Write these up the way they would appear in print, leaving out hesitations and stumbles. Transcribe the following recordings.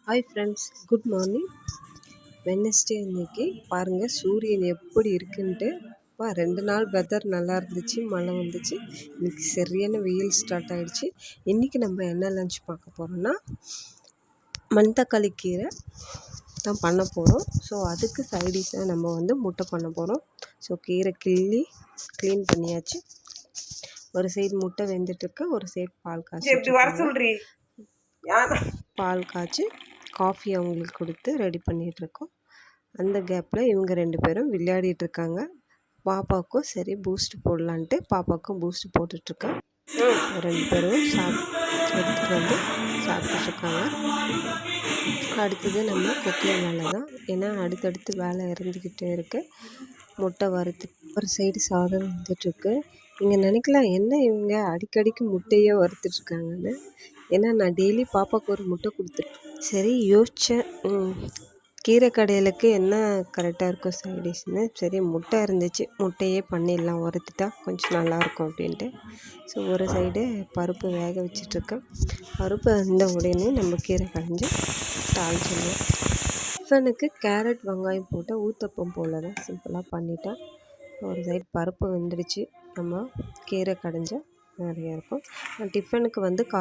Hi friends, good morning. Wednesday அன்னைக்கு பாருங்கள் சூரியன் எப்படி இருக்குன்ட்டு. 2 நாள் வெதர் நல்லா இருந்துச்சு, மழை வந்துச்சு. இன்றைக்கி சரியான வெயில் ஸ்டார்ட் ஆகிடுச்சு. இன்றைக்கி நம்ம என்ன லஞ்ச் பார்க்க போகிறோன்னா மணத்தக்காளி கீரை தான் பண்ண போகிறோம். ஸோ அதுக்கு சைடிஷாக நம்ம முட்டை பண்ண போகிறோம். ஸோ கீரை க்ளீன் பண்ணியாச்சு. ஒரு சைடு முட்டை வெந்துட்டுருக்கு, ஒரு சைடு பால் காய்ச்சி பால் காய்ச்சி காஃபி அவங்களுக்கு கொடுத்து ரெடி பண்ணிகிட்ருக்கோம். அந்த கேப்பில் இவங்க 2 பேரும் விளையாடிட்டுருக்காங்க. பாப்பாவுக்கும் சரி பூஸ்ட் போடலான்ட்டு பாப்பாவுக்கும் பூஸ்ட் போட்டுட்ருக்கேன். 2 பேரும் எடுத்துகிட்டு வந்து சாப்பிட்டுட்ருக்காங்க. அடுத்தது நம்ம குக்கிங் வேலை தான். ஏன்னா அடுத்தடுத்து வேலை இருந்துக்கிட்டே இருக்குது. முட்டை வறுத்து ஒரு சைடு சாதம் வந்துட்டுருக்கு. நீங்கள் நினைக்கலாம் என்ன இவங்க அடிக்கடிக்கு முட்டையே வறுத்துட்ருக்காங்கன்னு. ஏன்னா நான் டெய்லி பாப்பாவுக்கு ஒரு முட்டை கொடுத்துருக்கேன். சரி யோசித்தேன், கீரை கடையிலுக்கு என்ன கரெக்டாக இருக்கும் சைடிஷ்னு. சரி முட்டை இருந்துச்சு, முட்டையே பண்ணிடலாம், வறுத்துட்டா கொஞ்சம் நல்லாயிருக்கும் அப்படின்ட்டு. ஸோ ஒரு சைடு பருப்பு வேக வச்சிட்ருக்கேன். பருப்பு அந்த உடனே நம்ம கீரை கடைஞ்சி தாளிச்சிடலாம். டிஃபனுக்கு கேரட் வெங்காயம் போட்டு ஊத்தப்பம் போல் தான் சிம்பிளாக பண்ணிட்டேன். ஒரு சைடு பருப்பு வெந்துடுச்சு, நம்ம கீரை கடைஞ்சா நிறையா இருக்கும். டிஃபனுக்கு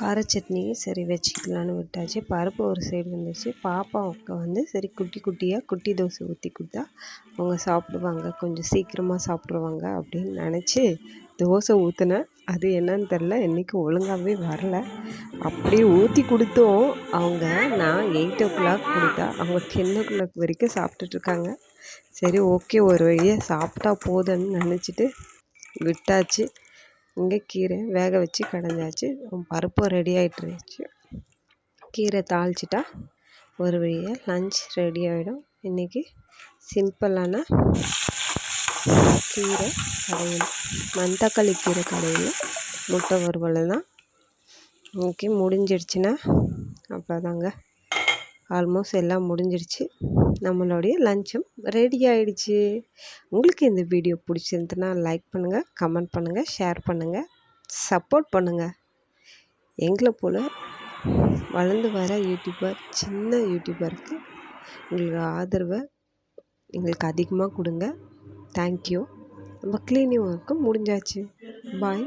கார சட்னியும் சரி வச்சுக்கலான்னு விட்டாச்சு. பருப்பு ஒரு சைடு வந்துடுச்சு. பாப்பாவுக்கு சரி குட்டி தோசை ஊற்றி கொடுத்தா அவங்க சாப்பிடுவாங்க, கொஞ்சம் சீக்கிரமாக சாப்பிட்ருவாங்க அப்படின்னு நினச்சி தோசை ஊற்றினேன். அது என்னன்னு தெரில, இன்றைக்கி ஒழுங்காகவே வரல. அப்படியே ஊற்றி கொடுத்தோம் அவங்க. நான் 8 o'clock கொடுத்தா அவங்க 10 o'clock வரைக்கும் சாப்பிட்டுட்ருக்காங்க. சரி ஓகே, ஒரு வழியாக சாப்பிட்டா போதுன்னு நினச்சிட்டு விட்டாச்சு. இங்கே கீரை வேக வச்சு கடைஞ்சாச்சு, பருப்பு ரெடி ஆகிட்டுருச்சு. கீரை தாளிச்சிட்டா ஒரு வழியாக லஞ்ச் ரெடி ஆகிடும். இன்றைக்கி சிம்பிளான கீரை கடையில், மணத்தக்காளி கீரை கடையில் முட்டை வறுவல் தான் இன்றைக்கி முடிஞ்சிடுச்சுன்னா அவ்வளோதாங்க. ஆல்மோஸ்ட் எல்லாம் முடிஞ்சிடுச்சு. நம்மளுடைய லஞ்சும் ரெடி ஆகிடுச்சு. உங்களுக்கு இந்த வீடியோ பிடிச்சிருந்துன்னா லைக் பண்ணுங்கள், கமெண்ட் பண்ணுங்கள், ஷேர் பண்ணுங்கள், சப்போர்ட் பண்ணுங்கள். எங்களை போல் வளர்ந்து வர சின்ன யூடியூபருக்கு உங்களுக்கு ஆதரவை எங்களுக்கு அதிகமாக கொடுங்க. தேங்க்யூ. நம்ம க்ளீனிங் ஒர்க்கு முடிஞ்சாச்சு. பாய்.